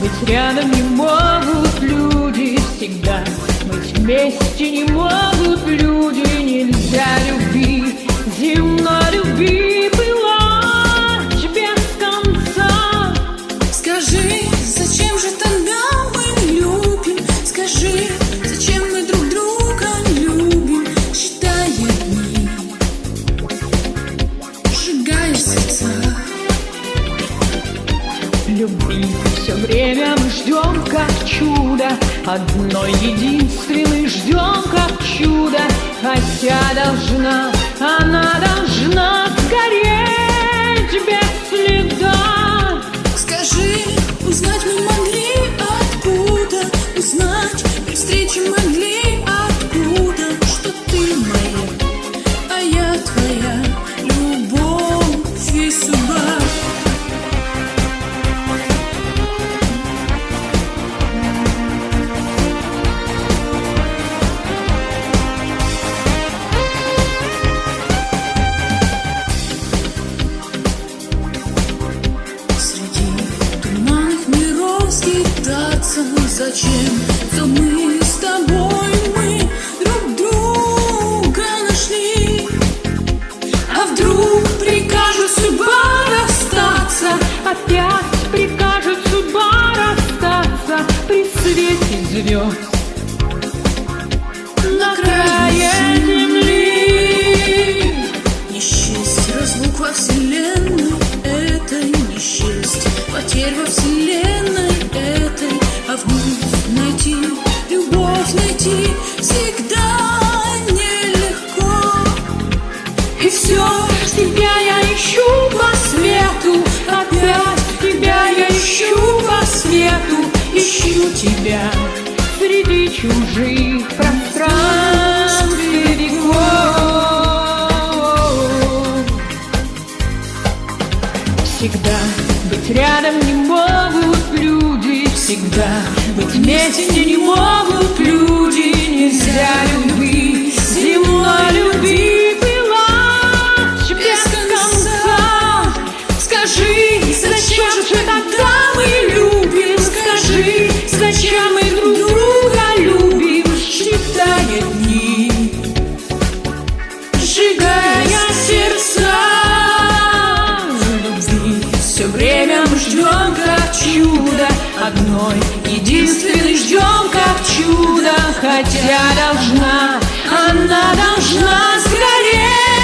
Быть рядом не могут люди всегда, быть вместе не могут люди. Нельзя любить, земной любви пылать без конца. Скажи, зачем же тогда мы любим? Скажи, зачем мы друг друга любим? Считая дни, сжигая сердца. Любви все время мы ждем, как чудо, одной единственной ждем, как чудо. Хотя она должна сгореть без следа. Скажи, узнать мы могли откуда? Узнать при встрече могли откуда? Что ты моя, а я твоя, любовь и судьба. Зачем? То мы с тобой, мы друг друга нашли. А вдруг прикажет судьба расстаться? Опять прикажет судьба расстаться при свете звезд на крае земли. Несчастье, разлук во вселенной этой, несчастье, потерь во вселенной этой. А вновь найти, любовь найти всегда нелегко. И все тебя я ищу по свету, опять тебя я ищу по свету. Ищу тебя среди чужих пространств и веков. Всегда быть рядом не могут люди, всегда быть вместе не могут люди. Нельзя любить, земной любви пылать без конца. Скажи, Зачем же тогда мы любим? Скажи, зачем мы друг друга любим? Считая дни, сжигая сердца. Любви все время мы ждем, как чудо, одной единственной ждем, как чудо. Хотя она должна сгореть